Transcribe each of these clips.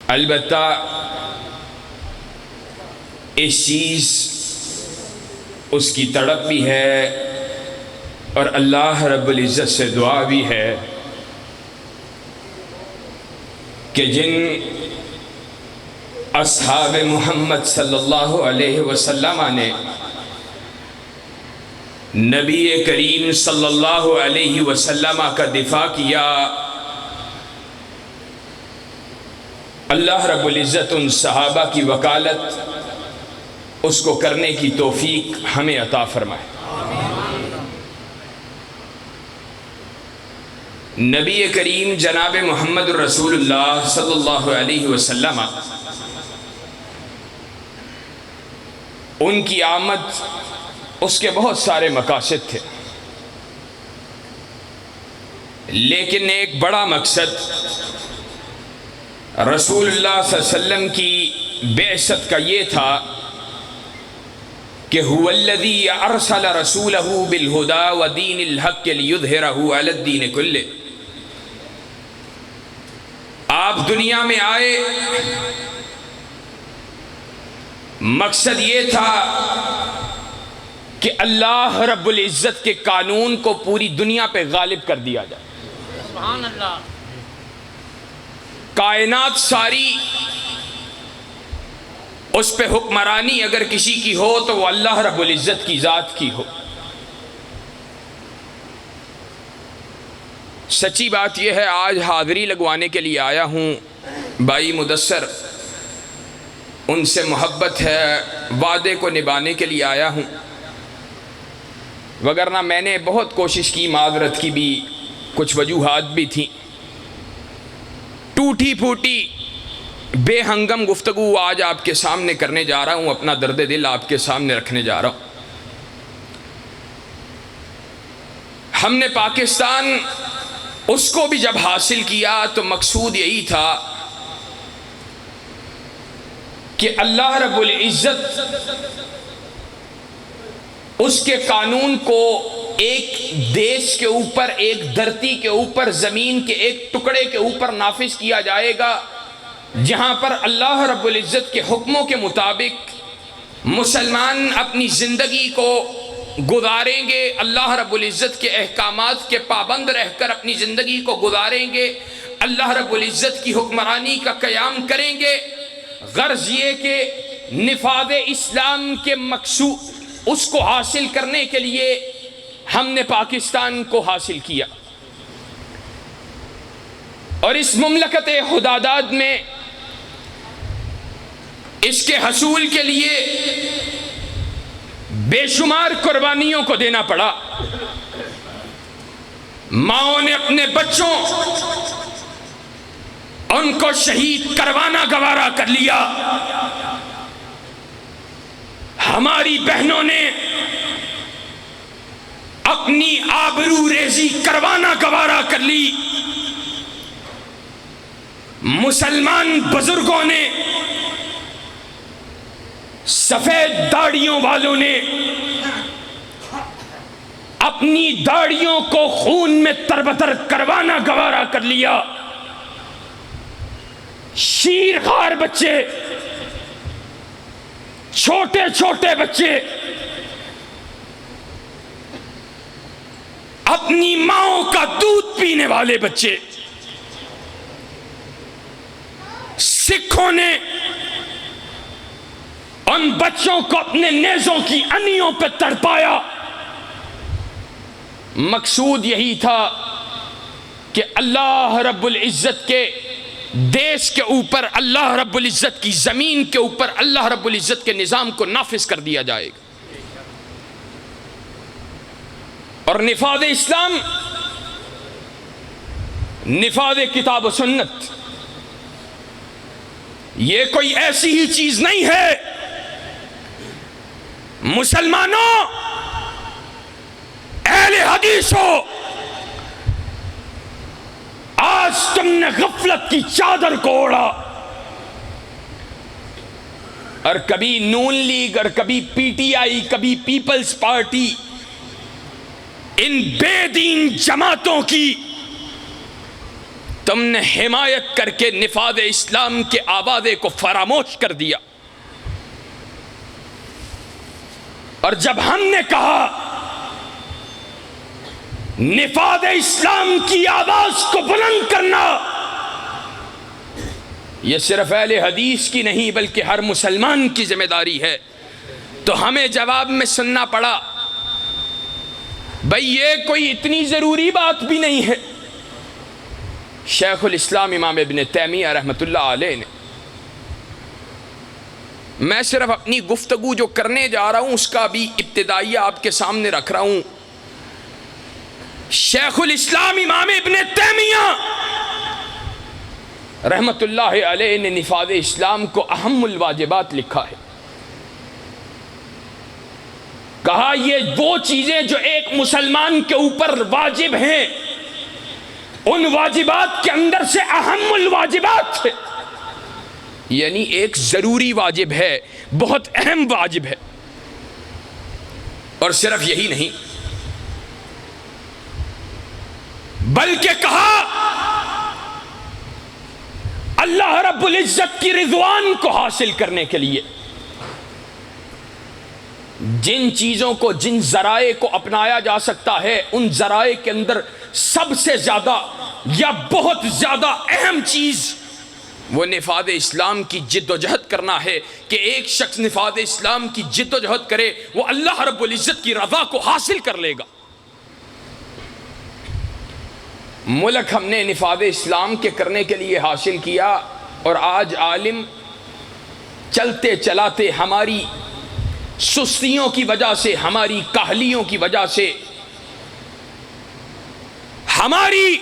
البتہ اس چیز اس کی تڑپ بھی ہے اور اللہ رب العزت سے دعا بھی ہے کہ جن اصحاب محمد صلی اللہ علیہ وسلم نے نبی کریم صلی اللہ علیہ وسلم کا دفاع کیا، اللہ رب العزت ان صحابہ کی وکالت اس کو کرنے کی توفیق ہمیں عطا فرمائے۔ نبی کریم جناب محمد رسول اللہ صلی اللہ علیہ وسلم ان کی آمد اس کے بہت سارے مقاصد تھے، لیکن ایک بڑا مقصد رسول اللہ صلی اللہ علیہ وسلم کی بعثت کا یہ تھا کہ هو الذی ارسل رسولہ بالہدی ودین الحق لیظہرہ علی الدین کلہ۔ آپ دنیا میں آئے، مقصد یہ تھا کہ اللہ رب العزت کے قانون کو پوری دنیا پہ غالب کر دیا جائے۔ سبحان اللہ۔ کائنات ساری اس پہ حکمرانی اگر کسی کی ہو تو وہ اللہ رب العزت کی ذات کی ہو۔ سچی بات یہ ہے، آج حاضری لگوانے کے لیے آیا ہوں، بھائی مدثر ان سے محبت ہے، وعدے کو نبھانے کے لیے آیا ہوں، وگرنہ میں نے بہت کوشش کی، معذرت کی بھی کچھ وجوہات بھی تھیں، ٹوٹی پھوٹی بے ہنگم گفتگو آج آپ کے سامنے کرنے جا رہا ہوں، اپنا درد دل آپ کے سامنے رکھنے جا رہا ہوں۔ ہم نے پاکستان اس کو بھی جب حاصل کیا تو مقصود یہی تھا کہ اللہ رب العزت اس کے قانون کو ایک دیش کے اوپر، ایک دھرتی کے اوپر، زمین کے ایک ٹکڑے کے اوپر نافذ کیا جائے گا، جہاں پر اللہ رب العزت کے حکموں کے مطابق مسلمان اپنی زندگی کو گزاریں گے، اللہ رب العزت کے احکامات کے پابند رہ کر اپنی زندگی کو گزاریں گے، اللہ رب العزت کی حکمرانی کا قیام کریں گے۔ غرض یہ کہ نفاذ اسلام کے مقصود اس کو حاصل کرنے کے لیے ہم نے پاکستان کو حاصل کیا، اور اس مملکت خداداد میں اس کے حصول کے لیے بے شمار قربانیوں کو دینا پڑا۔ ماؤں نے اپنے بچوں ان کو شہید کروانا گوارا کر لیا، ہماری بہنوں نے اپنی آبرو ریزی کروانا گوارا کر لی، مسلمان بزرگوں نے، سفید داڑھیوں والوں نے اپنی داڑھیوں کو خون میں تربتر کروانا گوارا کر لیا، شیر خوار بچے، چھوٹے چھوٹے بچے اپنی ماؤں کا دودھ پینے والے بچے، سکھوں نے ان بچوں کو اپنے نیزوں کی انیوں پہ تڑپایا۔ مقصود یہی تھا کہ اللہ رب العزت کے دیش کے اوپر، اللہ رب العزت کی زمین کے اوپر اللہ رب العزت کے نظام کو نافذ کر دیا جائے گا۔ اور نفاذ اسلام، نفاذ کتاب و سنت، یہ کوئی ایسی ہی چیز نہیں ہے۔ مسلمانوں، اہل حدیثوں، آج تم نے غفلت کی چادر کو اوڑھا، اور کبھی نون لیگ اور کبھی پی ٹی آئی، کبھی پیپلز پارٹی، ان بے دین جماعتوں کی تم نے حمایت کر کے نفاذ اسلام کے آوازے کو فراموش کر دیا. اور جب ہم نے کہا نفاذ اسلام کی آواز کو بلند کرنا یہ صرف اہل حدیث کی نہیں بلکہ ہر مسلمان کی ذمہ داری ہے، تو ہمیں جواب میں سننا پڑا بھئی یہ کوئی اتنی ضروری بات بھی نہیں ہے. شیخ الاسلام امام ابن تیمیہ رحمۃ اللہ علیہ نے، میں صرف اپنی گفتگو جو کرنے جا رہا ہوں اس کا بھی ابتدائیہ آپ کے سامنے رکھ رہا ہوں. شیخ الاسلام امام ابن تیمیہ رحمۃ اللہ علیہ نے نفاذ اسلام کو اہم الواجبات لکھا ہے. کہا یہ وہ چیزیں جو ایک مسلمان کے اوپر واجب ہیں، ان واجبات کے اندر سے اہم الواجبات ہے، یعنی ایک ضروری واجب ہے، بہت اہم واجب ہے. اور صرف یہی نہیں بلکہ کہا اللہ رب العزت کی رضوان کو حاصل کرنے کے لیے جن چیزوں کو، جن ذرائع کو اپنایا جا سکتا ہے، ان ذرائع کے اندر سب سے زیادہ یا بہت زیادہ اہم چیز وہ نفاذ اسلام کی جد و جہد کرنا ہے. کہ ایک شخص نفاذ اسلام کی جد و جہد کرے وہ اللہ رب العزت کی رضا کو حاصل کر لے گا. ملک ہم نے نفاذ اسلام کے کرنے کے لیے حاصل کیا، اور آج عالم چلتے چلاتے ہماری سستیوں کی وجہ سے، ہماری کاہلیوں کی وجہ سے، ہماری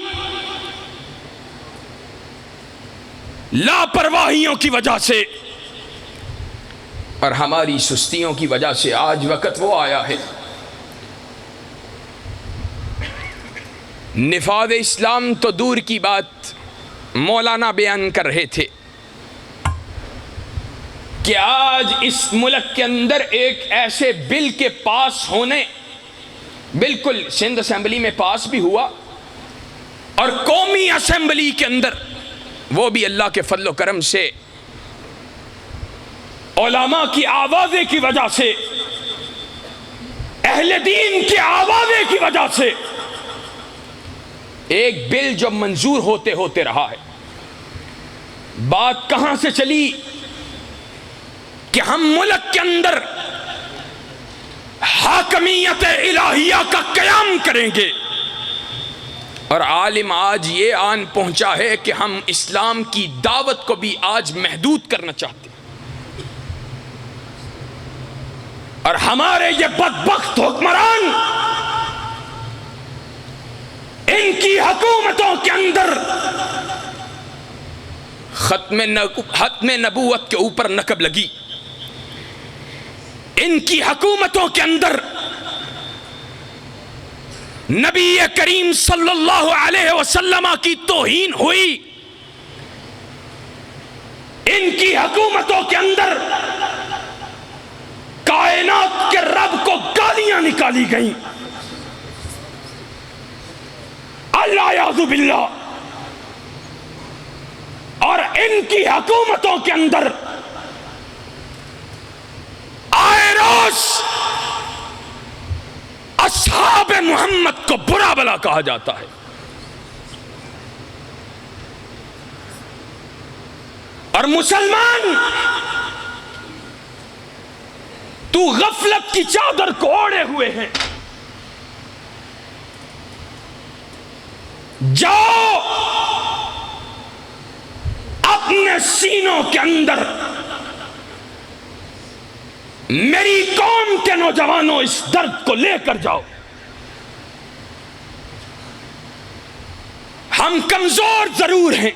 لاپرواہیوں کی وجہ سے اور ہماری سستیوں کی وجہ سے آج وقت وہ آیا ہے نفاذ اسلام تو دور کی بات، مولانا بیان کر رہے تھے کہ آج اس ملک کے اندر ایک ایسے بل کے پاس ہونے، بالکل سندھ اسمبلی میں پاس بھی ہوا اور قومی اسمبلی کے اندر وہ بھی اللہ کے فضل و کرم سے علماء کی آوازے کی وجہ سے، اہل دین کی آوازے کی وجہ سے ایک بل جو منظور ہوتے ہوتے رہا ہے. بات کہاں سے چلی کہ ہم ملک کے اندر حاکمیت الہیہ کا قیام کریں گے، اور عالم آج یہ آن پہنچا ہے کہ ہم اسلام کی دعوت کو بھی آج محدود کرنا چاہتے ہیں. اور ہمارے یہ بدبخت حکمران ان کی حکومتوں کے اندر ختم نبوت کے اوپر نقب لگی، ان کی حکومتوں کے اندر نبی کریم صلی اللہ علیہ وسلم کی توہین ہوئی، ان کی حکومتوں کے اندر کائنات کے رب کو گالیاں نکالی گئیں. اللہ باللہ. اور ان کی حکومتوں کے اندر آئے روز اصحاب محمد کو برا بلا کہا جاتا ہے، اور مسلمان تو غفلت کی چادر کو اوڑے ہوئے ہیں. جاؤ اپنے سینوں کے اندر میری قوم کے نوجوانوں اس درد کو لے کر جاؤ. ہم کمزور ضرور ہیں،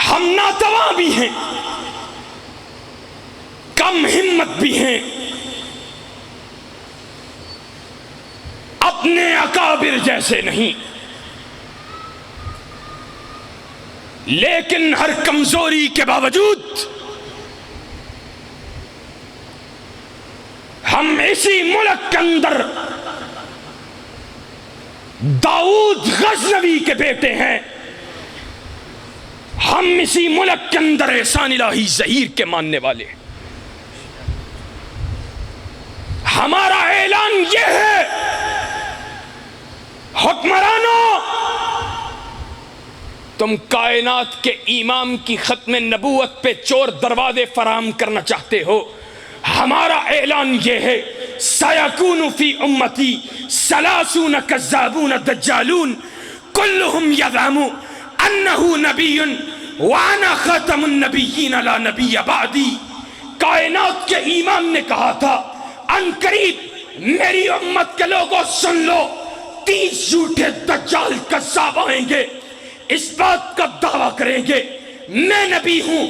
ہم ناتواں بھی ہیں، کم ہمت بھی ہیں، اپنے اکابر جیسے نہیں، لیکن ہر کمزوری کے باوجود ہم اسی ملک کے اندر داؤد غزنوی کے بیٹے ہیں، ہم اسی ملک کے اندر احسان الہی ظہیر کے ماننے والے ہیں۔ ہمارا اعلان یہ ہے، حکمرانوں، تم کائنات کے امام کی ختم نبوت پہ چور دروازے فراہم کرنا چاہتے ہو، ہمارا اعلان یہ ہے، سَيَكُونُ فِي أُمَّتِي ثَلَاثُونَ كَذَّابُونَ دَجَّالُونَ كُلُّهُمْ يَزْعُمُ أَنَّهُ نَبِيٌّ وَأَنَا خَاتَمُ النَّبِيِّينَ لَا نَبِيَّ بَعْدِي۔ کائنات کے امام نے کہا تھا، ان قریب میری امت کے لوگوں سن لو، 30 جھوٹے دجال کذاب آئیں گے، اس بات کا دعویٰ کریں گے میں نبی ہوں،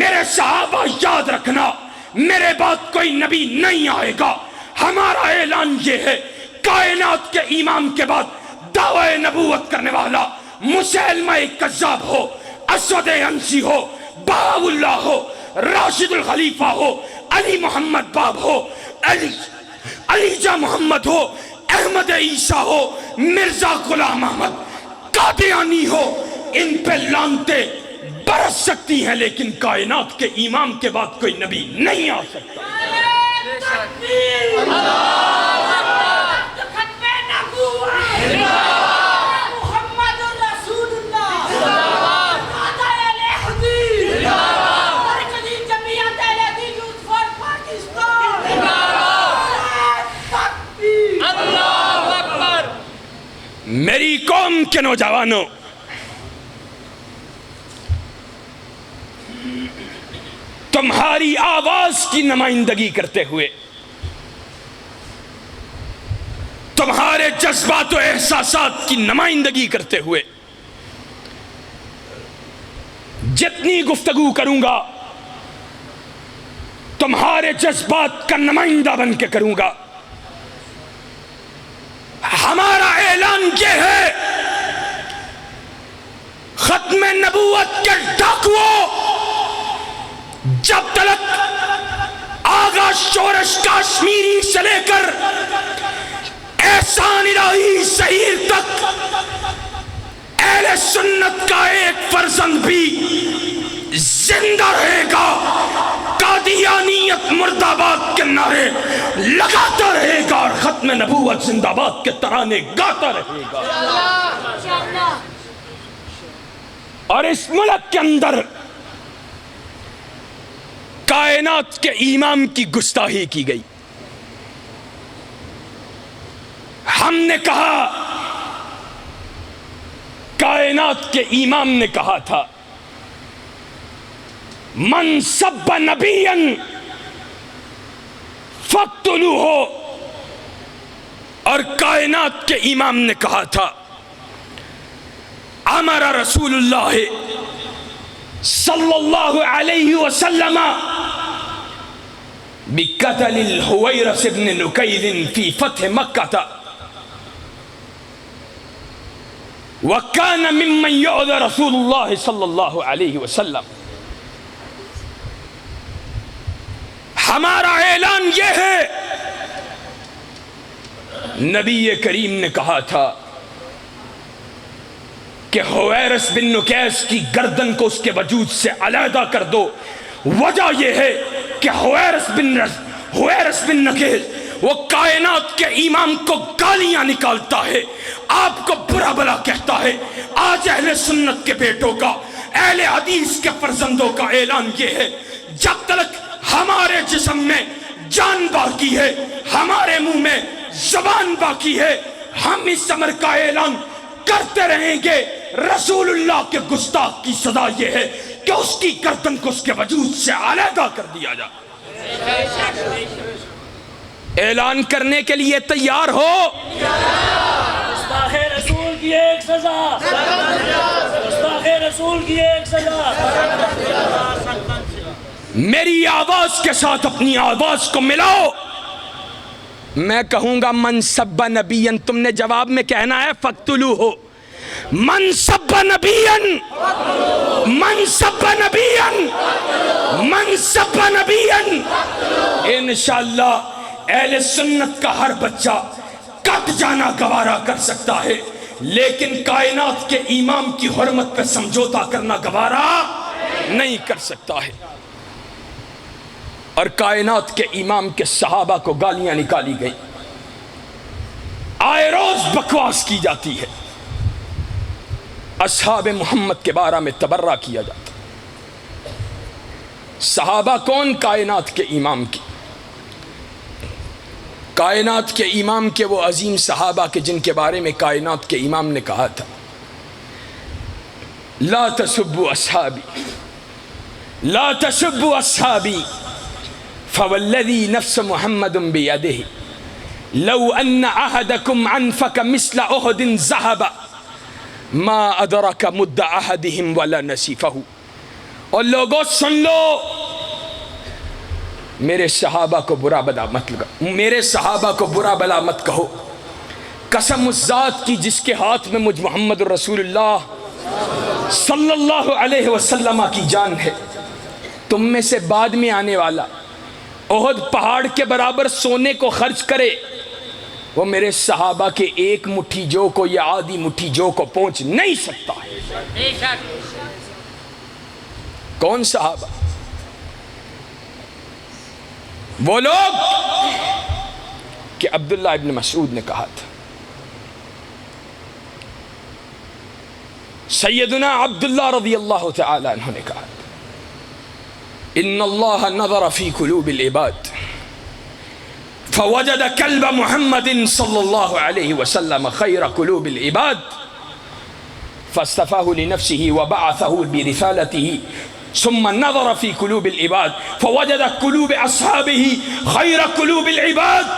میرے صحابہ یاد رکھنا میرے بعد کوئی نبی نہیں آئے گا۔ ہمارا اعلان یہ ہے، کائنات کے امام کے بعد دعوی نبوت کرنے والا مسیلمہ کذاب ہو، اسود عنسی ہو، بہاء اللہ ہو، راشد الخلیفہ ہو، علی محمد باب ہو، علی جا محمد ہو، احمد عیسیٰ ہو، مرزا غلام احمد قادیانی ہو، ان پہ لعنتیں برس سکتی ہیں، لیکن کائنات کے امام کے بعد کوئی نبی نہیں آ سکتا۔ میری قوم کے نوجوانوں، تمہاری آواز کی نمائندگی کرتے ہوئے، تمہارے جذبات و احساسات کی نمائندگی کرتے ہوئے جتنی گفتگو کروں گا تمہارے جذبات کا نمائندہ بن کے کروں گا۔ ہمارا اعلان یہ ہے، ختم نبوت کے ڈاکوؤں، جب تلک آغا شورش کاشمیری سے لے کر احسان الہی ظہیر تک اہل سنت کا ایک فرزند بھی زندہ رہے گا، قادیانیت مرد آباد کے نعرے لگاتا رہے گا اور ختم نبوت زندہ باد کے ترانے گاتا رہے گا۔ اور اس ملک کے اندر کائنات کے امام کی گستاخی کی گئی۔ ہم نے کہا، کائنات کے امام نے کہا تھا، من سب نبیا فاقتلوہ، اور کائنات کے امام نے کہا تھا، امر رسول اللہ صلی اللہ علیہ وسلم بقتل الحویرث بن نکیل فی فتح مکہ وکان ممن یعظ رسول اللہ صلی اللہ علیہ وسلم۔ ہمارا اعلان یہ ہے، نبی کریم نے کہا تھا کہ حویرث بن نکیس کی گردن کو اس کے وجود سے علیحدہ کر دو۔ وجہ یہ ہے کہ حویرث بن نکیس وہ کائنات کے امام کو گالیاں نکالتا ہے، آپ کو برا بلا کہتا ہے۔ آج اہل سنت کے بیٹوں کا، اہل حدیث کے فرزندوں کا اعلان یہ ہے، جب تک ہمارے جسم میں جان باقی ہے، ہمارے منہ میں زبان باقی ہے، ہم اس امر کا اعلان کرتے رہیں گے۔ رسول اللہ کے گستاخ کی سزا یہ ہے کہ اس کی گردن کو اس کے وجود سے علیحدہ کر دیا جائے۔ اعلان کرنے کے لیے تیار ہو؟ گستاخ رسول کی ایک سزا، گستاخ رسول کی ایک سزا۔ میری آواز کے ساتھ اپنی آواز کو ملاؤ، میں کہوں گا من سب نبیا، تم نے جواب میں کہنا ہے فقتلوہ۔ من سب نبیا، من سب نبیا، من سب نبیا۔ انشاءاللہ اہل سنت کا ہر بچہ کٹ جانا گوارا کر سکتا ہے، لیکن کائنات کے امام کی حرمت پہ سمجھوتا کرنا گوارا نہیں کر سکتا ہے۔ اور کائنات کے امام کے صحابہ کو گالیاں نکالی گئی، آئے روز بکواس کی جاتی ہے، اصحاب محمد کے بارے میں تبرہ کیا جاتا۔ صحابہ کون؟ کائنات کے امام کی، کائنات کے امام کے وہ عظیم صحابہ کے جن کے بارے میں کائنات کے امام نے کہا تھا لا تسبوا اصحابی لا تسبوا اصحابی فوالذی نفس محمد بیدہ لو ان احدکم انفق مثل احد ذهبا ما ادرک مد احدہم ولا نصیفہ۔ اور لوگوں سن لو، میرے صحابہ کو برا بلا مت لگا، میرے صحابہ کو برا بلا مت کہو، قسم اس ذات کی جس کے ہاتھ میں مجھ محمد رسول اللہ صلی اللہ علیہ وسلم کی جان ہے، تم میں سے بعد میں آنے والا احد پہاڑ کے برابر سونے کو خرچ کرے، وہ میرے صحابہ کے ایک مٹھی جو کو یا آدھی مٹھی جو کو پہنچ نہیں سکتا ہے۔ کون صحابہ؟ وہ لوگ کہ عبداللہ ابن مسعود نے کہا تھا، سیدنا عبداللہ رضی اللہ تعالی عنہ نے کہا ان اللہ نظر فی قلوب العباد فوجد کلب محمد صلی اللہ علیہ وسلم خیر قلوب العباد فاصطفاه لنفسه وبعثه برسالته ثم نظر في قلوب العباد فوجد قلوب اصحابه خیر قلوب العباد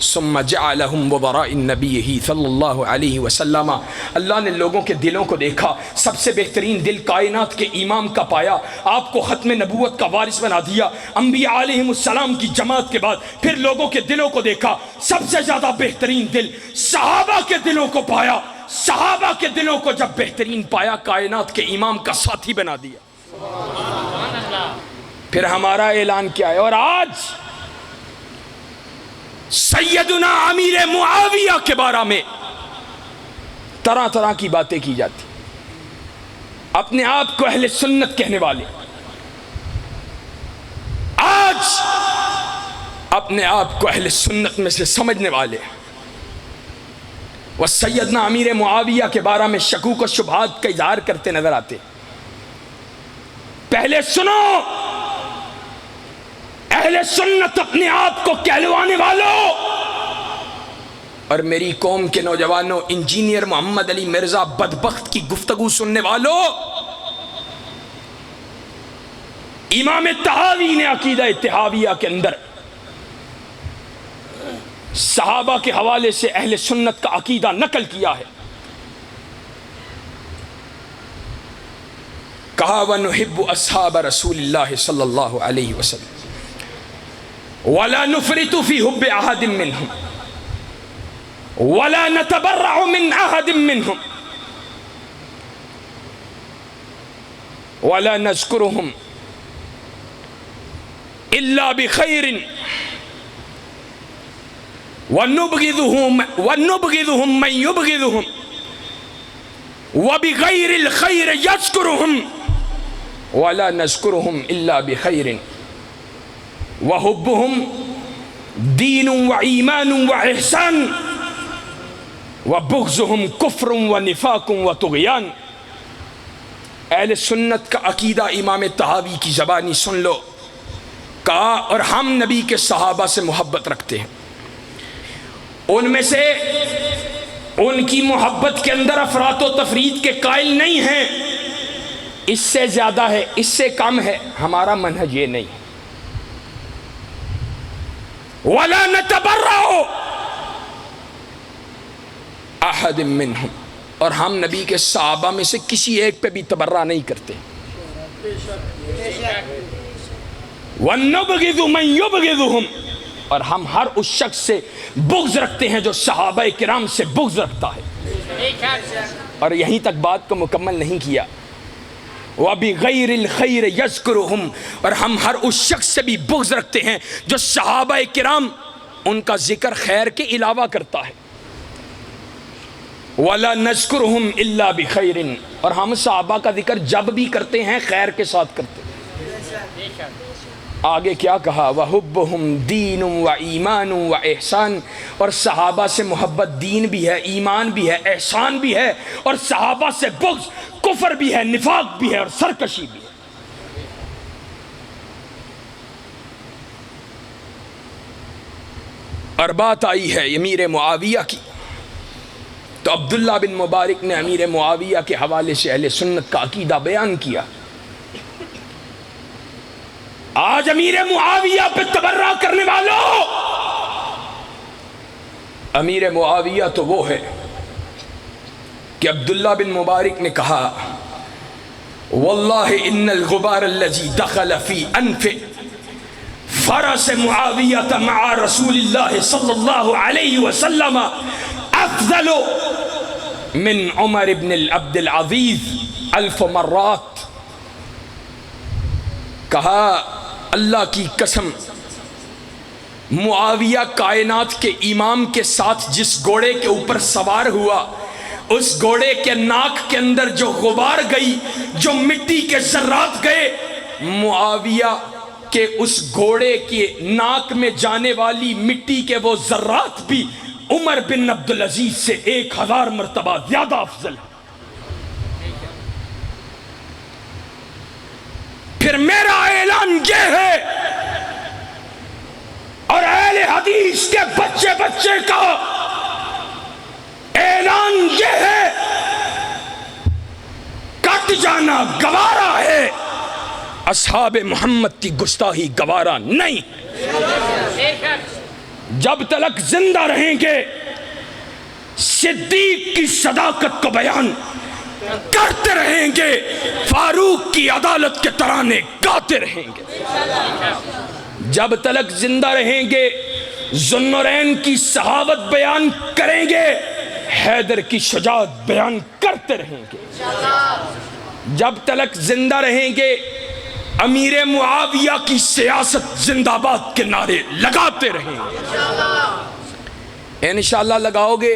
ثم جعلهم وبراء النبی صلی اللہ علیہ وسلم۔ اللہ نے لوگوں کے دلوں کو دیکھا، سب سے بہترین دل کائنات کے امام کا پایا، آپ کو ختم نبوت کا وارث بنا دیا، انبیاء علیہم السلام کی جماعت کے بعد پھر لوگوں کے دلوں کو دیکھا، سب سے زیادہ بہترین دل صحابہ کے دلوں کو پایا، صحابہ کے دلوں کو جب بہترین پایا کائنات کے امام کا ساتھی بنا دیا۔ پھر ہمارا اعلان کیا ہے؟ اور آج سیدنا امیر معاویہ کے بارے میں طرح طرح کی باتیں کی جاتی، اپنے آپ کو اہل سنت کہنے والے آج اپنے آپ کو اہل سنت میں سے سمجھنے والے وہ سیدنا امیر معاویہ کے بارے میں شکوک و شبہات کا اظہار کرتے نظر آتے۔ پہلے سنو، اہل سنت اپنے آپ کو کہلوانے والوں اور میری قوم کے نوجوانوں، انجینئر محمد علی مرزا بدبخت کی گفتگو سننے والوں، امام طحاوی نے عقیدہ طحاویہ کے اندر صحابہ کے حوالے سے اہل سنت کا عقیدہ نقل کیا ہے۔ کہا وَنُحِبُّ أَصْحَابَ رَسُولِ اللَّهِ صلی اللہ علیہ وسلم وَلَا نُفْرِطُ فِي حُبِّ أَحَدٍ مِّنْهُمْ وَلَا نَتَبَرَّعُ مِنْ أَحَدٍ مِّنْهُمْ وَلَا نَذْكُرُهُمْ إِلَّا بِخَيْرٍ وَنُبْغِضُهُمْ مَنْ يُبْغِضُهُمْ وَبِغَيْرِ الْخَيْرِ يَذْكُرُهُمْ وَلَا نَذْكُرُهُمْ إِلَّا بِخَيْرٍ وَحُبُّهُمْ دِينٌ وَإِيمَانٌ وَإِحْسَانٌ وَبُغْضُهُمْ كُفْرٌ وَنِفَاقٌ وَطُغْيَانٌ۔ اہل سنت کا عقیدہ امام طحاوی کی زبانی سن لو۔ کہا اور ہم نبی کے صحابہ سے محبت رکھتے ہیں، ان میں سے ان کی محبت کے اندر افراط و تفرید کے قائل نہیں ہیں، اس سے زیادہ ہے، اس سے کم ہے، ہمارا منہج یہ نہیں۔ وَلَا نَتَبَرَّعُ أَحَدٍ مِّنْهُمْ، اور ہم نبی کے صحابہ میں سے کسی ایک پہ بھی تبرہ نہیں کرتے۔ وَنُبْغِضُ مَنْ يُبْغِضُهُمْ، اور ہم ہر اس شخص سے بغض رکھتے ہیں جو صحابہ کرام سے بغض رکھتا ہے۔ اور یہیں تک بات کو مکمل نہیں کیا، وَبِغَيْرِ الْخَيْرِ يَذْكُرُهُمْ، اور ہم ہر اس شخص سے بھی بغض رکھتے ہیں جو صحابہ کرام ان کا ذکر خیر کے علاوہ کرتا ہے. وَلَا نَذْكُرُهُمْ إِلَّا بِخَيْرٍ, اور ہم صحابہ کا ذکر جب بھی کرتے ہیں خیر کے ساتھ کرتے ہیں. آگے کیا کہا؟ وَحُبُّهُمْ دِينٌ وَإِيمَانٌ وَإِحْسَانٌ, اور صحابہ سے محبت دین بھی ہے, ایمان بھی ہے, احسان بھی ہے, اور صحابہ سے بغض کفر بھی ہے, نفاق بھی ہے, اور سرکشی بھی ہے. اور بات آئی ہے امیر معاویہ کی, تو عبداللہ بن مبارک نے امیر معاویہ کے حوالے سے اہل سنت کا عقیدہ بیان کیا. آج امیر معاویہ پہ تبرہ کرنے والوں, امیر معاویہ تو وہ ہے کہ عبداللہ بن مبارک نے کہا واللہ ان الغبار الذي دخل في انف فرس معاویہ مع رسول اللہ صلی اللہ علیہ وسلم افضل من عمر بن العبد العزیز 1000 مرات. کہا اللہ کی قسم, معاویہ کائنات کے امام کے ساتھ جس گھوڑے کے اوپر سوار ہوا, اس گھوڑے کے ناک کے اندر جو غبار گئی, جو مٹی کے ذرات گئے, معاویہ کہ اس گھوڑے کے ناک میں جانے والی مٹی کے وہ ذرات بھی عمر بن عبدالعزیز سے 1000 مرتبہ زیادہ افضل ہے. پھر میرا اعلان یہ ہے, اور اہل حدیث کے بچے بچے کا اعلان یہ ہے, کٹ جانا گوارا ہے, اصحاب محمد کی گستاخی گوارا نہیں. جب تلک زندہ رہیں گے صدیق کی صداقت کو بیان کرتے رہیں گے, فاروق کی عدالت کے ترانے گاتے رہیں گے. جب تلک زندہ رہیں گے ذوالنورین کی صحابت بیان کریں گے, حیدر کی شجاعت بیان کرتے رہیں گے. جب تلک زندہ رہیں گے امیر معاویہ کی سیاست زندہ باد کے نعرے لگاتے رہیں گے. انشاءاللہ لگاؤ گے؟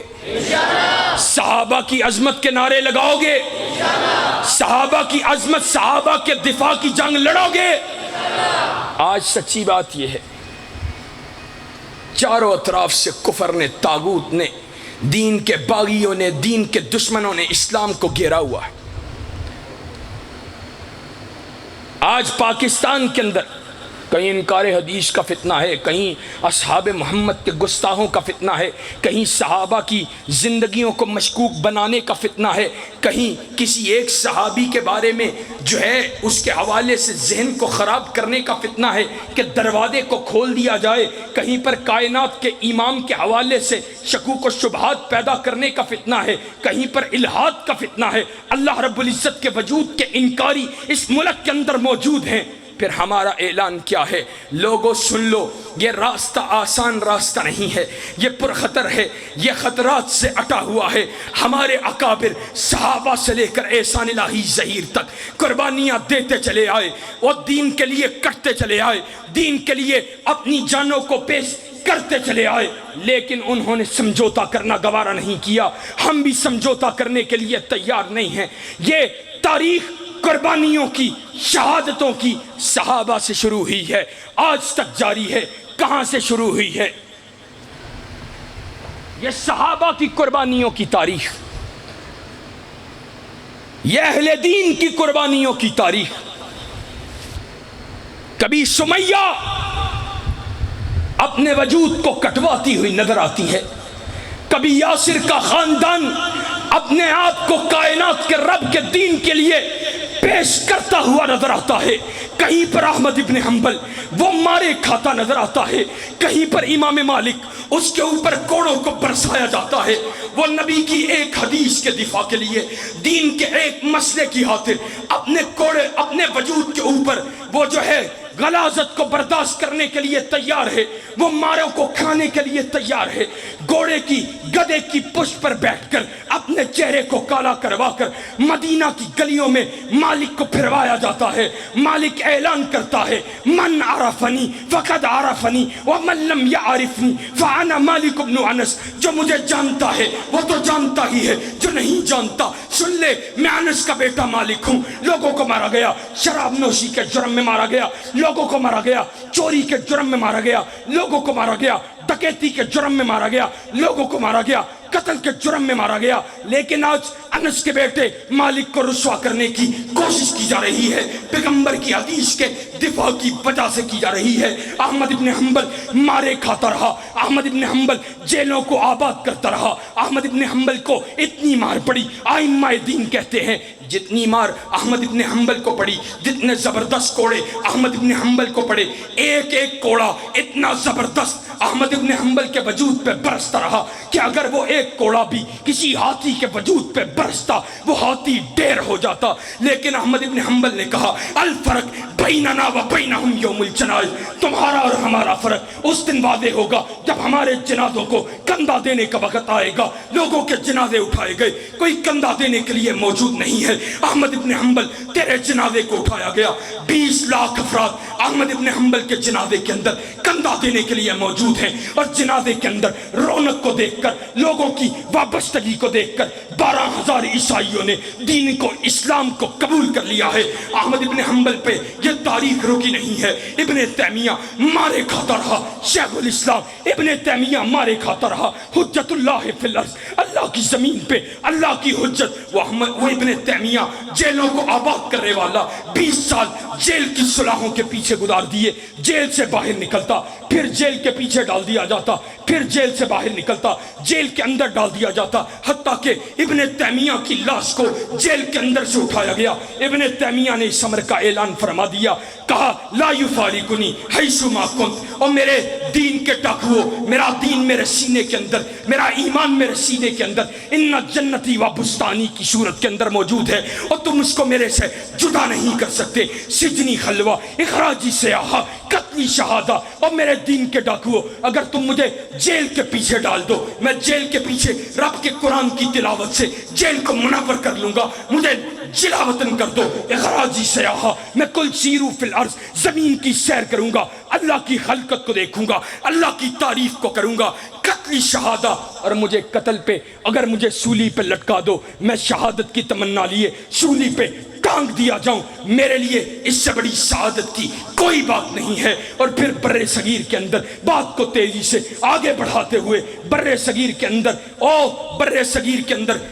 صحابہ کی عظمت کے نعرے لگاؤ گے؟ صحابہ کی عظمت, صحابہ کے دفاع کی جنگ لڑو گے؟ آج سچی بات یہ ہے, چاروں اطراف سے کفر نے, طاغوت نے, دین کے باغیوں نے, دین کے دشمنوں نے اسلام کو گھیرا ہوا ہے. آج پاکستان کے اندر کہیں انکار حدیث کا فتنہ ہے, کہیں اصحاب محمد کے گستاخوں کا فتنہ ہے, کہیں صحابہ کی زندگیوں کو مشکوک بنانے کا فتنہ ہے, کہیں کسی ایک صحابی کے بارے میں جو ہے اس کے حوالے سے ذہن کو خراب کرنے کا فتنہ ہے کہ دروازے کو کھول دیا جائے, کہیں پر کائنات کے امام کے حوالے سے شکوک و شبہات پیدا کرنے کا فتنہ ہے, کہیں پر الہاد کا فتنہ ہے. اللہ رب العزت کے وجود کے انکاری اس ملک کے اندر موجود ہیں. پھر ہمارا اعلان کیا ہے؟ لوگوں سن لو, یہ راستہ آسان راستہ نہیں ہے, یہ پرخطر ہے, یہ خطرات سے اٹا ہوا ہے. ہمارے اکابر صحابہ سے لے کر احسان الہی ظہیر تک قربانیاں دیتے چلے آئے, اور دین کے لیے کٹتے چلے آئے, دین کے لیے اپنی جانوں کو پیش کرتے چلے آئے, لیکن انہوں نے سمجھوتا کرنا گوارا نہیں کیا. ہم بھی سمجھوتا کرنے کے لیے تیار نہیں ہیں. یہ تاریخ قربانیوں کی, شہادتوں کی صحابہ سے شروع ہوئی ہے, آج تک جاری ہے. کہاں سے شروع ہوئی ہے؟ یہ صحابہ کی قربانیوں کی تاریخ, یہ اہل دین کی قربانیوں کی تاریخ. کبھی سمیہ اپنے وجود کو کٹواتی ہوئی نظر آتی ہے, کبھی یاسر کا خاندان اپنے آپ کو کائنات کے رب کے دین کے لیے پیش کرتا ہوا نظر آتا ہے, کہیں پر احمد ابن حنبل وہ مارے کھاتا نظر آتا ہے, کہیں پر امام مالک اس کے اوپر کوڑوں کو برسایا جاتا ہے. وہ نبی کی ایک حدیث کے دفاع کے لیے, دین کے ایک مسئلے کی خاطر اپنے کوڑے, اپنے وجود کے اوپر وہ جو ہے غلاظت کو برداشت کرنے کے لیے تیار ہے، وہ ماروں کو کھانے کے لیے تیار ہے، گھوڑے کی گدھے کی پشت پر بیٹھ کر اپنے چہرے کو کالا کروا کر مدینہ کی گلیوں میں مالک کو پھروایا جاتا ہے۔ مالک اعلان کرتا ہے من عرفنی فقد عرفنی ومن لم یعرفنی فانا مالک بن انس، جو مجھے جانتا ہے وہ تو جانتا ہی ہے، جو نہیں جانتا سن لے میں انس کا بیٹا مالک ہوں۔ لوگوں کو مارا گیا، شراب نوشی کے جرم میں مارا گیا، لوگوں کو مارا گیا، چوری کے جرم میں مارا گیا، لوگوں کو مارا گیا، ڈکیتی کے جرم میں مارا گیا، لوگوں کو مارا گیا، قتل کے جرم میں مارا گیا۔ لیکن آج انس کے بیٹے مالک کو رسوا کرنے کی کوشش کی جا رہی ہے، پیغمبر کی حدیث کے دفاع کی وجہ سے کی جا رہی ہے۔ احمد ابن حنبل مارے کھاتا رہا، احمد ابن حنبل جیلوں کو آباد کرتا رہا، احمد ابن حنبل کو اتنی مار پڑی، ائمہ دین کہتے ہیں جتنی مار احمد ابن حنبل کو پڑی، جتنے زبردست کوڑے احمد ابن حنبل کو پڑے، ایک ایک کوڑا اتنا زبردست احمد ابن حنبل کے وجود پہ برستا رہا کہ اگر وہ ایک کوڑا بھی کسی ہاتھی کے وجود پہ برستا وہ ہاتھی ڈیر ہو جاتا۔ لیکن احمد ابن حنبل نے کہا الفرق بیننا و بینہم یوم الجنائز، تمہارا اور ہمارا فرق اس دن واضح ہوگا جب ہمارے جنازوں کو کندھا دینے کا وقت آئے گا۔ لوگوں کے جنازے اٹھائے گئے، کوئی کندھا دینے کے لیے موجود نہیں ہے۔ احمد ابن حنبل تیرے جنازے کو اٹھایا گیا، 20 لاکھ افراد احمد ابن حنبل کے جنازے کے اندر کندھا دینے کے لیے موجود ہیں، اور جنازے کے اندر رونق کو دیکھ کر، لوگوں کی وابستگی کو دیکھ کر 12,000 عیسائیوں نے دین کو، اسلام کو قبول کر لیا ہے۔ احمد ابن حنبل پہ یہ تاریخ رکی نہیں ہے۔ ابن تیمیہ مارے کھاتا رہا، شیخ الاسلام ابن تیمیہ مارے کھاتا رہا، حجت اللہ فی الارض، اللہ کی زمین پہ اللہ کی حجت۔ وہ ابن تیمیہ جیلوں کو آباد کرنے والا 20 سال جیل کی سلاخوں کے پیچھے گزار دیے، جیل سے باہر نکلتا، پھر جیل کے پیچھے ڈال دیا جاتا، پھر جیل سے باہر نکلتا، جیل کے اندر ڈال دیا جاتا، حتیٰ کہ ابن تیمیہ کی لاش کو جیل کے اندر سے اٹھایا گیا۔ ابن تیمیہ نے اس امر کا اعلان فرما دیا، کہا لا یفارقنی حیث ما کنت، اور میرے دین کے ڈاکوؤ، میرا دین میرے سینے کے اندر، میرا ایمان میرے سینے کے اندر ان جنتی و بستانی کی صورت کے اندر موجود ہے، اور تم اس کو میرے سے جدا نہیں کر سکتے۔ سجنی خلوہ، اخراجی سیاحہ، قتلی شہادہ، اور میرے دین کے ڈاکوؤ اگر تم مجھے جیل کے پیچھے ڈال دو، میں جیل کے پیچھے رب کے قرآن کی تلاوت سے جیل کو منور کر لوں گا، مجھے جلا وطن کر دو۔ اخراجی سیاحہ، میں کل سیرو فی الارض، زمین کی سیر کروں گا، اللہ کی خلقت کو دیکھوں گا، اللہ کی تعریف کو کروں گا۔ قتلی شہادہ، اور مجھے قتل پہ اگر مجھے سولی پہ لٹکا دو، میں شہادت کی تمنا لیے سولی پہ ٹانگ دیا جاؤں، میرے لیے اس سے بڑی سعادت کی کوئی بات نہیں ہے۔ اور پھر بر صغیر کے اندر بات کو تیزی سے آگے بڑھاتے ہوئے بر صغیر کے اندر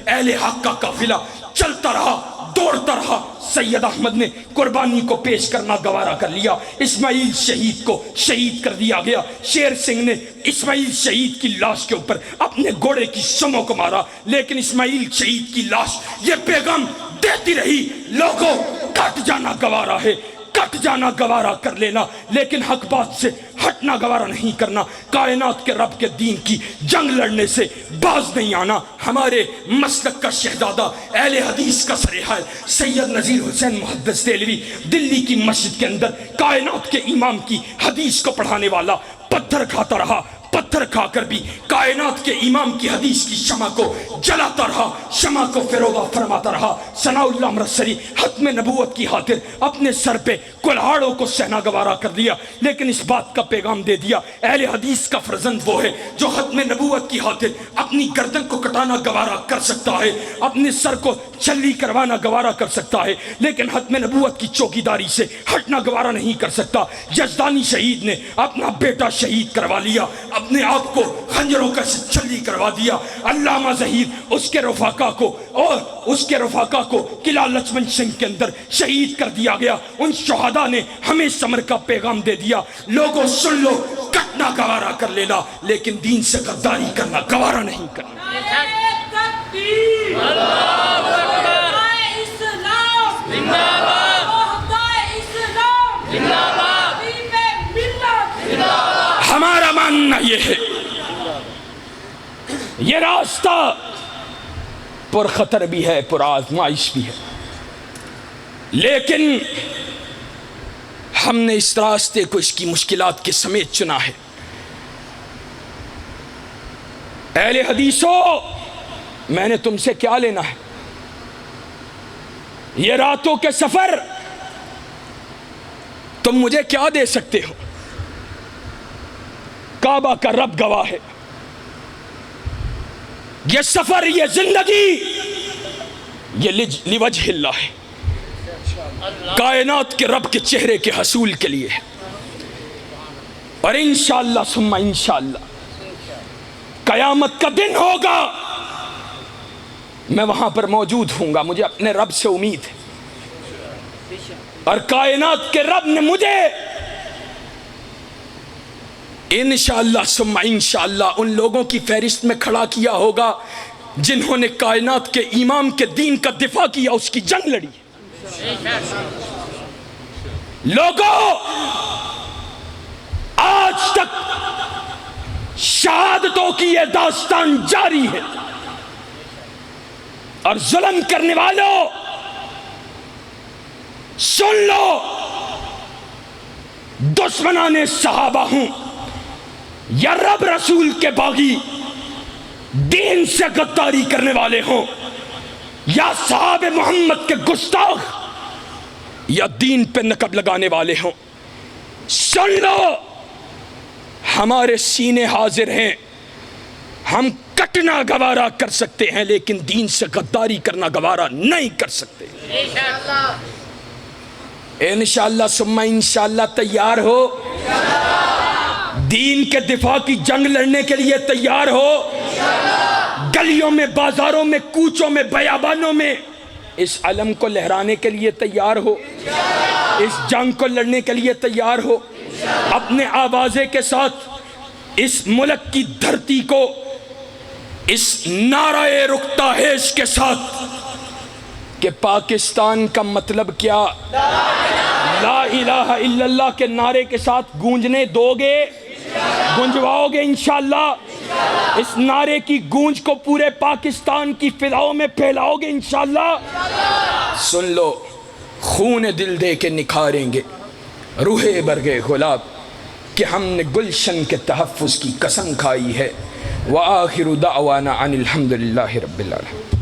اہل حق کا قافلہ چلتا رہا، دوڑتا رہا۔ سید احمد نے قربانی کو پیش کرنا گوارا کر لیا، اسماعیل شہید کو شہید کر دیا گیا۔ شیر سنگھ نے اسماعیل شہید کی لاش کے اوپر اپنے گھوڑے کی سموں کو مارا، لیکن اسماعیل شہید کی لاش یہ پیغام دیتی رہی، لوگوں کٹ جانا گوارا ہے، کٹ جانا گوارا کر لینا، لیکن حق بات سے ہٹنا گوارا نہیں کرنا، کائنات کے رب کے دین کی جنگ لڑنے سے باز نہیں آنا۔ ہمارے مسلک کا شہزادہ، اہل حدیث کا سرحال سید نذیر حسین محدث دہلوی، دلی کی مسجد کے اندر کائنات کے امام کی حدیث کو پڑھانے والا، پتھر کھاتا رہا، پتھر کھا کر بھی کائنات کے امام کی حدیث کی شمع کو جلاتا رہا، شمع کو فروغہ فرماتا رہا۔ ثناء اللہ مرسلی ختم نبوت کی خاطر اپنے سر پہ کلہاڑوں کو سہنا گوارا کر دیا، لیکن اس بات کا پیغام دے دیا اہل حدیث کا فرزند وہ ہے جو ختم نبوت کی خاطر اپنی گردن کو کٹانا گوارا کر سکتا ہے، اپنے سر کو چھلی کروانا گوارا کر سکتا ہے، لیکن ختم نبوت کی چوکیداری سے ہٹنا گوارا نہیں کر سکتا۔ یزدانی شہید نے اپنا بیٹا شہید کروا لیا، اپنے آپ کو خنجروں کا چھلی کروا دیا۔ علامہ ظہیر اس کے رفاقہ کو قلعہ لچمن سنگھ کے اندر شہید کر دیا گیا۔ ان شہداء نے ہمیں سمر کا پیغام دے دیا، لوگوں سن لو، کٹنا گوارا کر لینا، لیکن دین سے غداری کرنا گوارا نہیں کرنا۔ ہمارا ماننا یہ ہے، یہ راستہ پر خطر بھی ہے، پر آزمائش بھی ہے، لیکن ہم نے اس راستے کو اس کی مشکلات کے سمیت چنا ہے۔ اہل حدیثو، میں نے تم سے کیا لینا ہے؟ یہ راتوں کے سفر تم مجھے کیا دے سکتے ہو؟ کعبہ کا رب گواہ ہے، یہ سفر، یہ زندگی، یہ لوجہ اللہ ہے، کائنات کے رب کے چہرے کے حصول کے لیے ہے۔ اور انشاءاللہ ثم انشاءاللہ قیامت کا دن ہوگا، میں وہاں پر موجود ہوں گا، مجھے اپنے رب سے امید ہے، اور کائنات کے رب نے مجھے انشاءاللہ ثم انشاءاللہ ان لوگوں کی فہرست میں کھڑا کیا ہوگا جنہوں نے کائنات کے امام کے دین کا دفاع کیا، اس کی جنگ لڑی۔ لوگوں، آج تک شہادتوں کی یہ داستان جاری ہے، اور ظلم کرنے والوں سن لو، دشمنان صحابہ ہوں یا رب رسول کے باغی، دین سے غداری کرنے والے ہوں یا صحابہ محمد کے گستاخ یا دین پہ نقب لگانے والے ہوں، سن لو، ہمارے سینے حاضر ہیں، ہم کٹنا گوارا کر سکتے ہیں لیکن دین سے غداری کرنا گوارا نہیں کر سکتے۔ انشاءاللہ ثم انشاءاللہ تیار ہو؟ دین کے دفاع کی جنگ لڑنے کے لیے تیار ہو؟ گلیوں میں، بازاروں میں، کوچوں میں، بیابانوں میں اس علم کو لہرانے کے لیے تیار ہو؟ اس جنگ کو لڑنے کے لیے تیار ہو؟ اپنے آوازے کے ساتھ اس ملک کی دھرتی کو اس نعرہ رکتا ہیش کے ساتھ کہ پاکستان کا مطلب کیا، لا الہ الا اللہ کے نعرے کے ساتھ گونجنے دو گے؟ گونجواؤ گے انشاءاللہ؟ اس نعرے کی گونج کو پورے پاکستان کی فضاؤں میں پھیلاؤ گے انشاءاللہ؟ سن لو، خون دل دے کے نکھاریں گے روح برگ گلاب کہ ہم نے گلشن کے تحفظ کی قسم کھائی ہے۔ وآخر دعوانا ان الحمدللہ رب العالمین۔